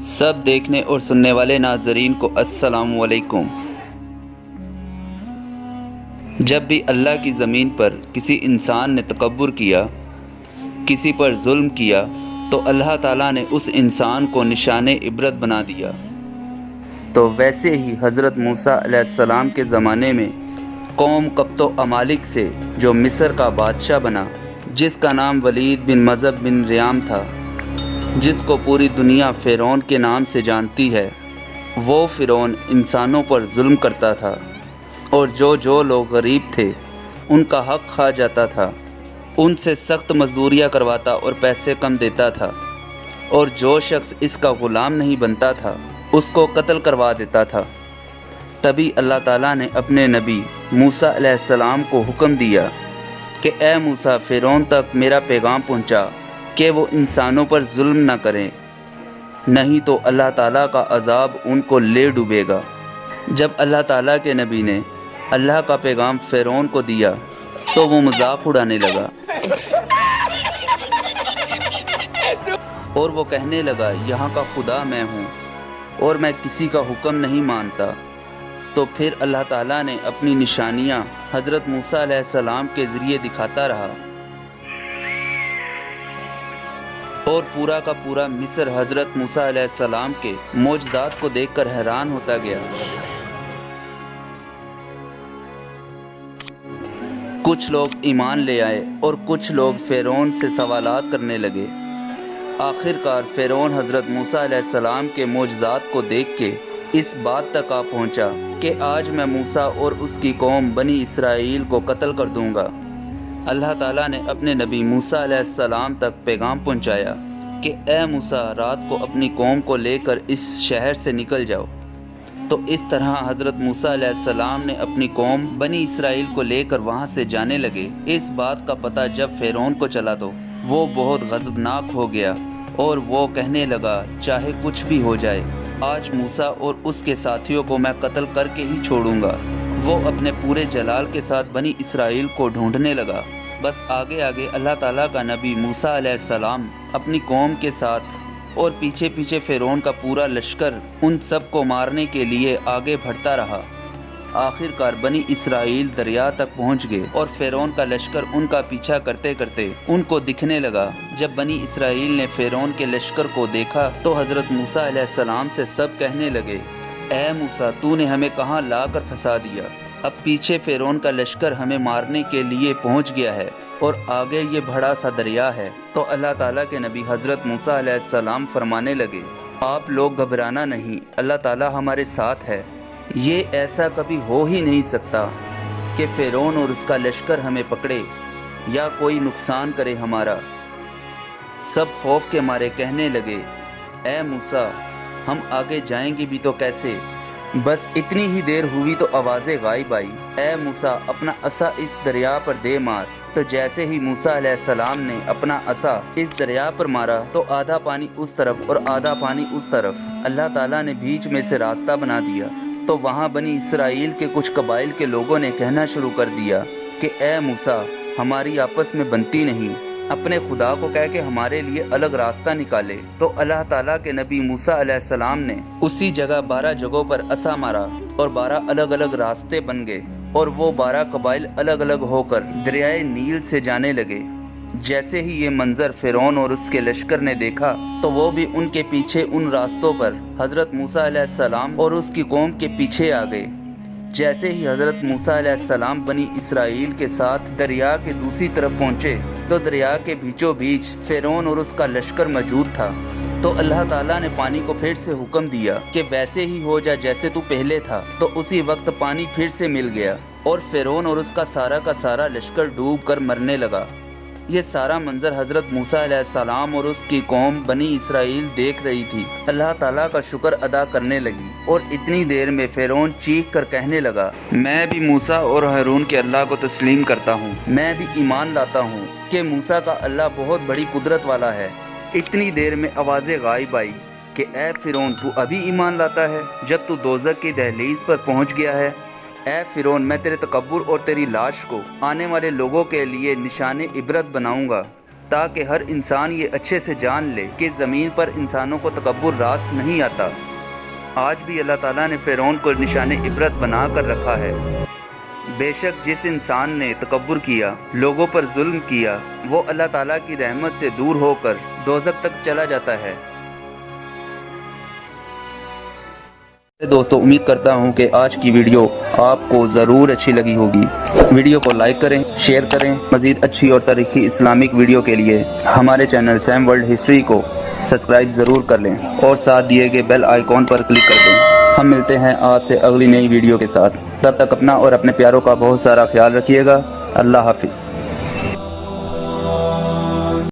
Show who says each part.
Speaker 1: سب دیکھنے اور سننے والے ناظرین کو السلام علیکم۔ جب بھی اللہ کی زمین پر کسی انسان نے تکبر کیا، کسی پر ظلم کیا، تو اللہ تعالیٰ نے اس انسان کو نشان عبرت بنا دیا۔ تو ویسے ہی حضرت موسیٰ علیہ السلام کے زمانے میں قوم قبط و امالک سے جو مصر کا بادشاہ بنا، جس کا نام ولید بن مذہب بن ریام تھا، جس کو پوری دنیا فرعون کے نام سے جانتی ہے، وہ فرعون انسانوں پر ظلم کرتا تھا اور جو لوگ غریب تھے ان کا حق کھا جاتا تھا، ان سے سخت مزدوریاں کرواتا اور پیسے کم دیتا تھا، اور جو شخص اس کا غلام نہیں بنتا تھا اس کو قتل کروا دیتا تھا۔ تبھی اللہ تعالیٰ نے اپنے نبی موسیٰ علیہ السلام کو حکم دیا کہ اے موسیٰ، فرعون تک میرا پیغام پہنچا کہ وہ انسانوں پر ظلم نہ کریں، نہیں تو اللہ تعالیٰ کا عذاب ان کو لے ڈوبے گا۔ جب اللہ تعالیٰ کے نبی نے اللہ کا پیغام فرعون کو دیا تو وہ مذاق اڑانے لگا اور وہ کہنے لگا یہاں کا خدا میں ہوں اور میں کسی کا حکم نہیں مانتا۔ تو پھر اللہ تعالیٰ نے اپنی نشانیاں حضرت موسیٰ علیہ السلام کے ذریعے دکھاتا رہا، اور پورا کا پورا مصر حضرت موسیٰ علیہ السلام کے معجزات کو دیکھ کر حیران ہوتا گیا۔ کچھ لوگ ایمان لے آئے اور کچھ لوگ فرعون سے سوالات کرنے لگے۔ آخر کار فرعون حضرت موسیٰ علیہ السلام کے معجزات کو دیکھ کے اس بات تک آ پہنچا کہ آج میں موسیٰ اور اس کی قوم بنی اسرائیل کو قتل کر دوں گا۔ اللہ تعالیٰ نے اپنے نبی موسیٰ علیہ السلام تک پیغام پہنچایا کہ اے موسیٰ، رات کو اپنی قوم کو لے کر اس شہر سے نکل جاؤ۔ تو اس طرح حضرت موسیٰ علیہ السلام نے اپنی قوم بنی اسرائیل کو لے کر وہاں سے جانے لگے۔ اس بات کا پتہ جب فرعون کو چلا تو وہ بہت غضبناک ہو گیا اور وہ کہنے لگا چاہے کچھ بھی ہو جائے، آج موسیٰ اور اس کے ساتھیوں کو میں قتل کر کے ہی چھوڑوں گا۔ وہ اپنے پورے جلال کے ساتھ بنی اسرائیل کو ڈھونڈنے لگا۔ بس آگے آگے اللہ تعالیٰ کا نبی موسیٰ علیہ السلام اپنی قوم کے ساتھ اور پیچھے پیچھے فرعون کا پورا لشکر ان سب کو مارنے کے لیے آگے بڑھتا رہا۔ آخر کار بنی اسرائیل دریا تک پہنچ گئے اور فرعون کا لشکر ان کا پیچھا کرتے کرتے ان کو دکھنے لگا۔ جب بنی اسرائیل نے فرعون کے لشکر کو دیکھا تو حضرت موسیٰ علیہ السلام سے سب کہنے لگے اے موسیٰ، تو نے ہمیں کہاں لا کر پھنسا دیا؟ اب پیچھے فرعون کا لشکر ہمیں مارنے کے لیے پہنچ گیا ہے اور آگے یہ بڑا سا دریا ہے۔ تو اللہ تعالیٰ کے نبی حضرت موسیٰ علیہ السلام فرمانے لگے آپ لوگ گھبرانا نہیں، اللہ تعالیٰ ہمارے ساتھ ہے۔ یہ ایسا کبھی ہو ہی نہیں سکتا کہ فرعون اور اس کا لشکر ہمیں پکڑے یا کوئی نقصان کرے ہمارا۔ سب خوف کے مارے کہنے لگے اے موسیٰ، ہم آگے جائیں گے بھی تو کیسے؟ بس اتنی ہی دیر ہوئی تو آوازیں غائب آئی، اے موسیٰ اپنا عصا اس دریا پر دے مار۔ تو جیسے ہی موسیٰ علیہ السلام نے اپنا عصا اس دریا پر مارا تو آدھا پانی اس طرف اور آدھا پانی اس طرف اللہ تعالیٰ نے بیچ میں سے راستہ بنا دیا۔ تو وہاں بنی اسرائیل کے کچھ قبائل کے لوگوں نے کہنا شروع کر دیا کہ اے موسیٰ، ہماری آپس میں بنتی نہیں، اپنے خدا کو کہہ کے ہمارے لیے الگ راستہ نکالے۔ تو اللہ تعالیٰ کے نبی موسیٰ علیہ السلام نے اسی جگہ 12 جگہوں پر عصا مارا اور 12 الگ الگ راستے بن گئے، اور وہ 12 قبائل الگ الگ ہو کر دریائے نیل سے جانے لگے۔ جیسے ہی یہ منظر فرعون اور اس کے لشکر نے دیکھا تو وہ بھی ان کے پیچھے ان راستوں پر حضرت موسیٰ علیہ السلام اور اس کی قوم کے پیچھے آ گئے۔ جیسے ہی حضرت موسیٰ علیہ السلام بنی اسرائیل کے ساتھ دریا کے دوسری طرف پہنچے تو دریا کے بیچوں بیچ فرعون اور اس کا لشکر موجود تھا۔ تو اللہ تعالیٰ نے پانی کو پھر سے حکم دیا کہ ویسے ہی ہو جا جیسے تو پہلے تھا۔ تو اسی وقت پانی پھر سے مل گیا اور فرعون اور اس کا سارا لشکر ڈوب کر مرنے لگا۔ یہ سارا منظر حضرت موسیٰ علیہ السلام اور اس کی قوم بنی اسرائیل دیکھ رہی تھی۔ اللہ تعالیٰ کا شکر ادا کرنے لگی اور اتنی دیر میں فرعون چیخ کر کہنے لگا میں بھی موسیٰ اور ہارون کے اللہ کو تسلیم کرتا ہوں، میں بھی ایمان لاتا ہوں کہ موسیٰ کا اللہ بہت بڑی قدرت والا ہے۔ اتنی دیر میں آوازیں غائب آئی کہ اے فرعون، تو ابھی ایمان لاتا ہے جب تو دوزخ کی دہلیز پر پہنچ گیا ہے؟ اے فرعون، میں تیرے تکبر اور تیری لاش کو آنے والے لوگوں کے لیے نشان عبرت بناؤں گا۔ تاکہ ہر انسان یہ اچھے سے جان لے کہ زمین پر انسانوں کو تکبر راس نہیں آتا۔ آج بھی اللہ تعالیٰ نے فرعون کو نشان عبرت بنا کر رکھا ہے۔ بے شک جس انسان نے تکبر کیا، لوگوں پر ظلم کیا، وہ اللہ تعالیٰ کی رحمت سے دور ہو کر دوزخ تک چلا جاتا ہے۔ دوستو، امید کرتا ہوں کہ آج کی ویڈیو آپ کو ضرور اچھی لگی ہوگی۔ ویڈیو کو لائک کریں، شیئر کریں۔ مزید اچھی اور تاریخی اسلامک ویڈیو کے لیے ہمارے چینل سیم ورلڈ ہسٹری کو سبسکرائب ضرور کر لیں اور ساتھ دیے گئے بیل آئیکن پر کلک کر دیں۔ ہم ملتے ہیں آپ سے اگلی نئی ویڈیو کے ساتھ۔ تب تک اپنا اور اپنے پیاروں کا بہت سارا خیال رکھیے گا۔ اللہ حافظ۔